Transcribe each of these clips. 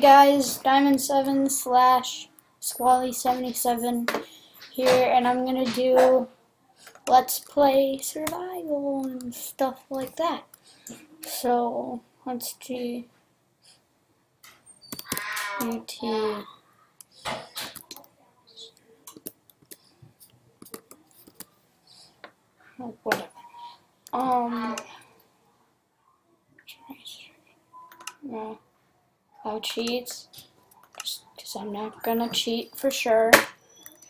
Guys, Diamond7 slash Squally77 here, and I'm gonna do Let's Play Survival and stuff like that. So, let's do UT. Whatever. No. No cheats. Just because I'm not gonna cheat for sure.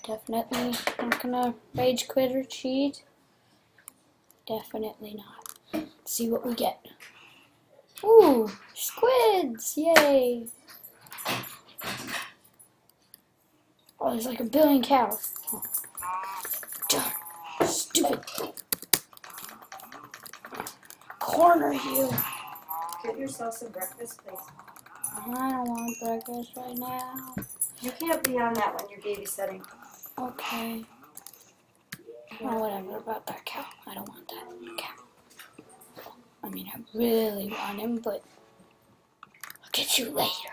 Definitely not gonna rage quit or cheat. Definitely not. Let's see what we get. Ooh, squids! Yay! Oh, there's like a billion cows. Oh. Stupid. Corner you. Get yourself some breakfast, please. I don't want breakfast right now. You can't be on that when you're babysitting. Okay. Oh, whatever about that cow. I don't want that cow. I mean, I really want him, but I'll get you later.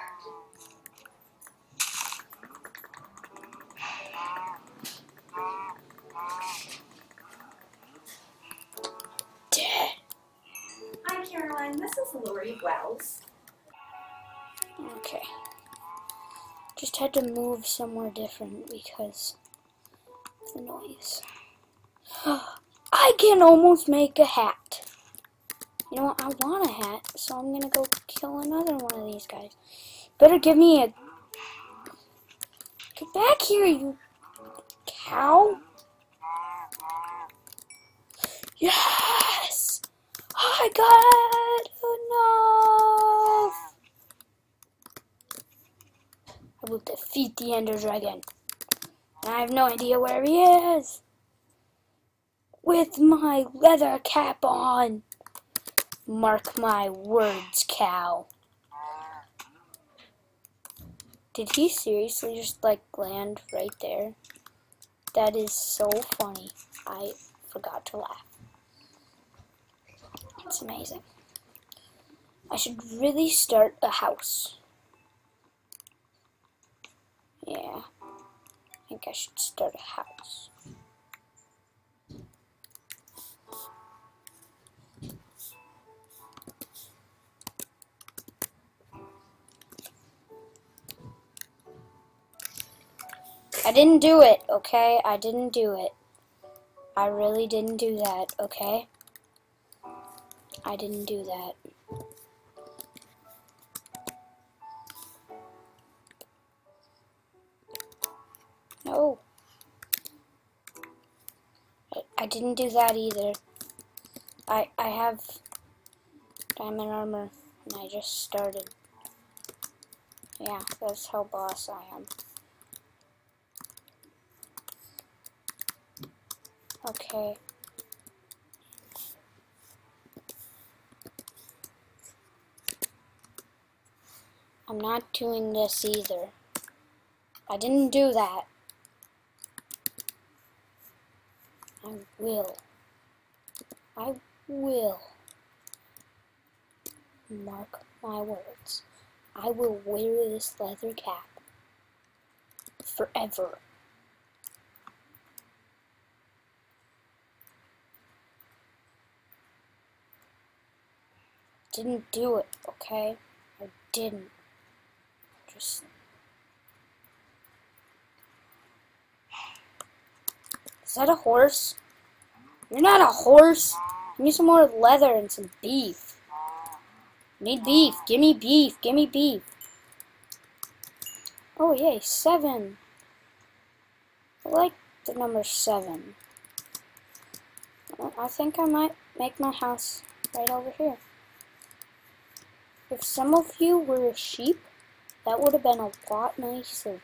Dead. Hi, Caroline. This is Lori Wells. Okay. Just had to move somewhere different because of the noise. I can almost make a hat. You know what? I want a hat, so I'm gonna go kill another one of these guys. Better give me a... Get back here, you cow. Yes! I got enough! I will defeat the Ender Dragon. And I have no idea where he is. With my leather cap on. Mark my words, cow. Did he seriously just like land right there? That is so funny. I forgot to laugh. It's amazing. I should really start a house. Yeah. I think I should start a house. I didn't do it, okay? I didn't do it. I really didn't do that, okay? I didn't do that. No. I didn't do that either. I have diamond armor, and I just started. Yeah, that's how boss I am. Okay. I'm not doing this either. I didn't do that. I will. I will. Mark my words. I will wear this leather cap forever. Didn't do it, okay? I didn't. Just... Is that a horse? You're not a horse! Give me some more leather and some beef. Need beef. Give me beef. Give me beef. Oh, yay. 7. I like the number 7. I think I might make my house right over here. If some of you were sheep, that would have been a lot nicer.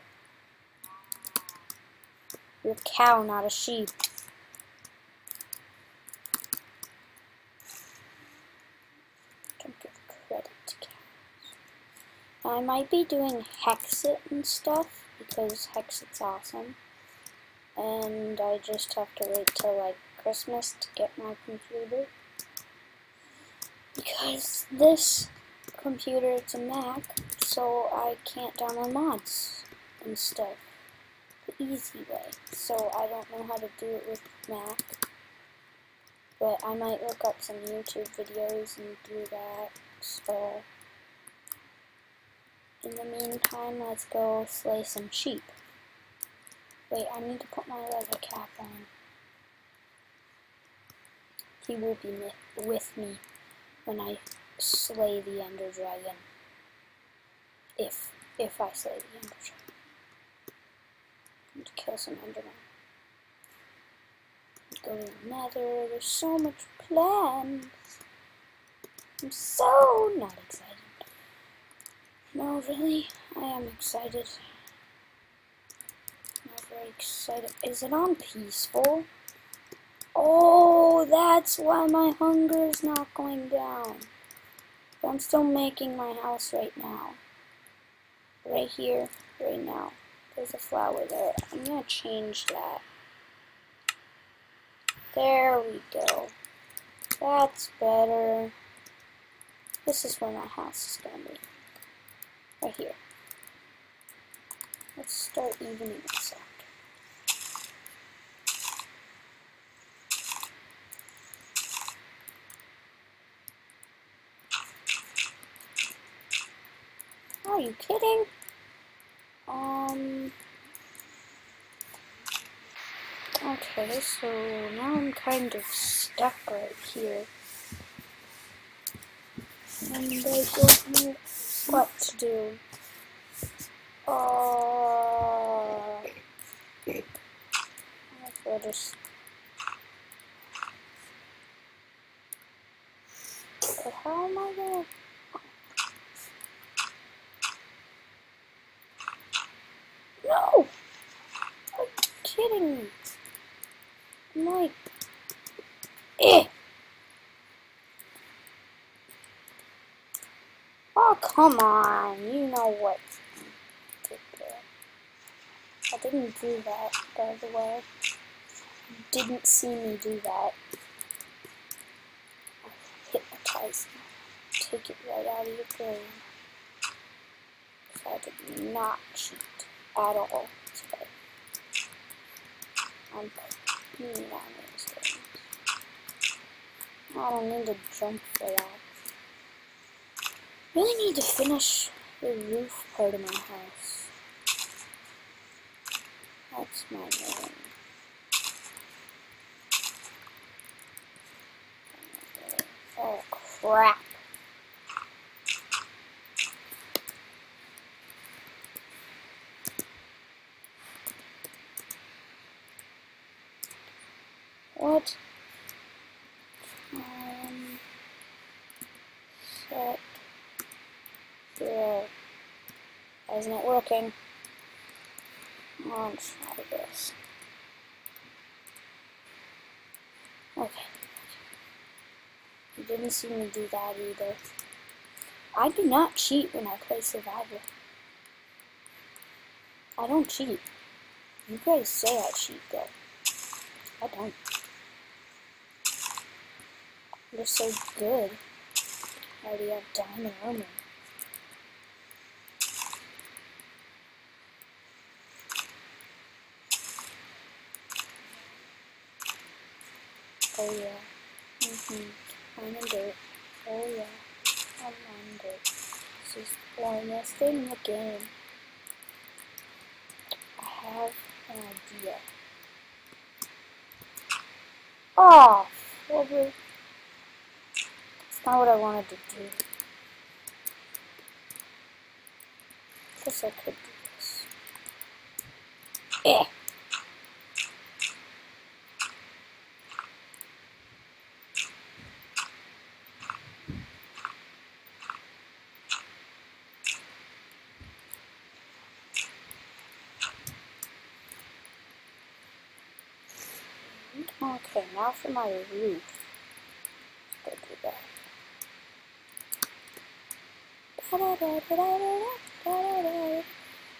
You're a cow, not a sheep. Don't give credit to cows. I might be doing Hexit and stuff, because Hexit's awesome. And I just have to wait till like Christmas to get my computer. Because this computer, it's a Mac, so I can't download mods and stuff the easy way. So I don't know how to do it with Mac. But I might look up some YouTube videos and do that. So in the meantime, let's go slay some sheep. Wait, I need to put my leather cap on. He will be with me when I slay the Ender Dragon. If I slay the Ender Dragon. I need to kill some Endermen. Go to the Nether. There's so much plans. I'm so not excited. No, really, I am excited. Not very excited. Is it on peaceful? Oh, that's why my hunger is not going down. But I'm still making my house right now. Right here, right now. There's a flower there. I'm gonna change that. There we go. That's better. This is where my house is gonna be. Right here. Let's start evening this out. Are you kidding? Okay, so now I'm kind of stuck right here. And I don't know what to do. I'll just... But how am I gonna... No! Are you kidding me? I'm like... Oh, come on. You know what. I didn't do that, by the way. You didn't see me do that. I hypnotized you. Take it right out of your brain. So I did not cheat at all today. I'm clean on these games. I don't need to jump for that. Really need to finish the roof part of my house. That's my name. Oh crap. What? Set. Zero. Why isn't it working? Oh, let's try this. Okay. You didn't see me do that either. I do not cheat when I play Survivor. I don't cheat. You guys say I cheat though. I don't. You're so good. I already have diamond armor. Oh yeah. I'm in dirt. Oh yeah. I'm on dirt. This is the boringest thing in the game. I have an idea. Oh, over. That's not what I wanted to do. Guess I could do this. Okay, now for my roof. Let's go do that.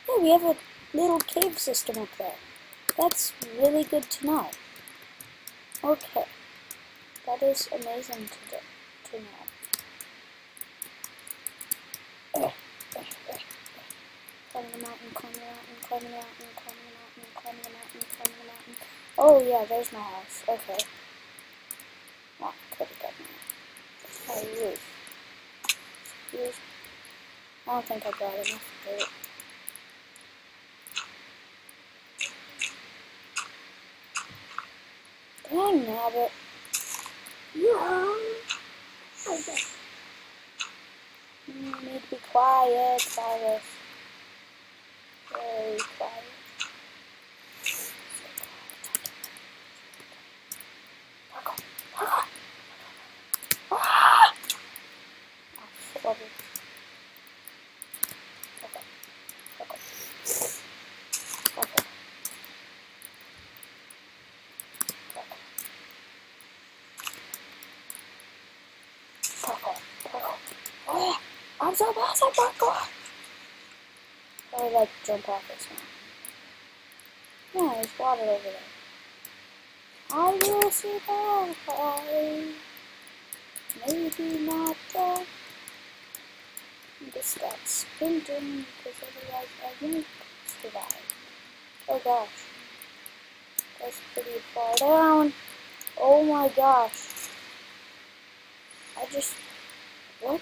Hey, we have a little cave system up there. That's really good to know. Okay. That is amazing to know. Climbing the mountain, climbing the mountain, climbing the mountain, climbing the mountain, climbing the mountain, climbing the mountain. Oh yeah, there's my house. Okay. Well, could have done that. Oh, roof. Roof. I don't think I got enough dirt. Dang, nabbit. Yeah. Okay. You need to be quiet, Cyrus. Very quiet. Ah! Oh, flooded. Okay. Okay. Okay. Oh, I'm so bad at parkour. Or like jump off this one. Yeah, there's water over there. I will survive. Maybe not though. Just start sprinting because otherwise I won't survive. Oh gosh. That's pretty far down. Oh my gosh. What?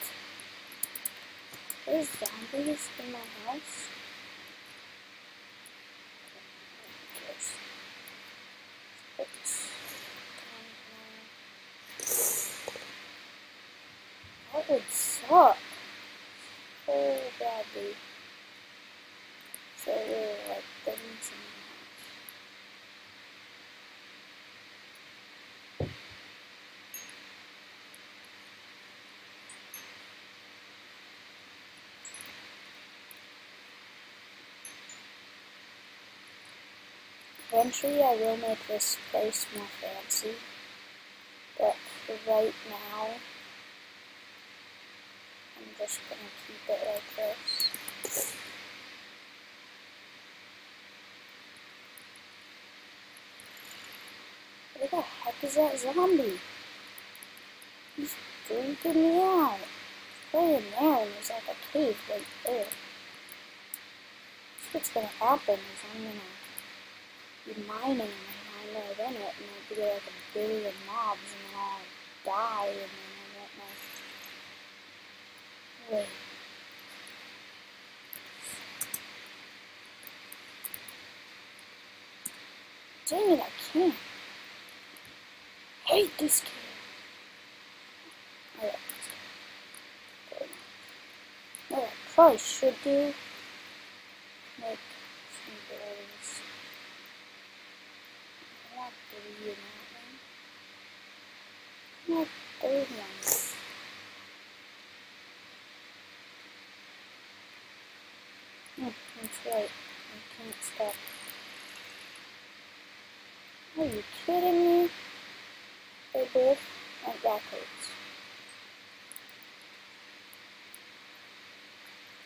There's zombies in my house? That would suck. So badly. So really like things in my house. Eventually I will make this place more fancy, but for right now, I'm just gonna keep it like this. Where the heck is that zombie? He's freaking me out. He's right in there and there's like a cave right there. What's gonna happen is I'm gonna be mining and I live in it and there'll be like a billion mobs and then I'll die and then I won't know. Wait. Dang it, I can't. I hate this game. I like this game. What I probably should do, make some berries. I want 3 in that one. I want 3 ones. That's right. I can't stop. Are you kidding me? They both went backwards.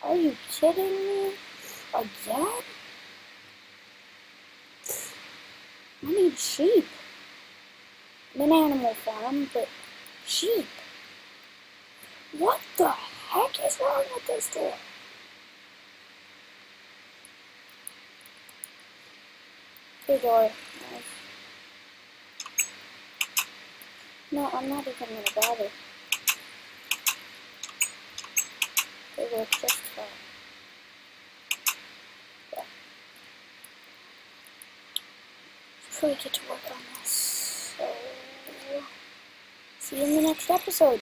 Are you kidding me? Again? I need sheep. I'm an animal farm, but sheep. What the heck is wrong with this door? Good door. No, I'm not even gonna bother. They work just fine. Yeah. Before we get to work on this, so see you in the next episode.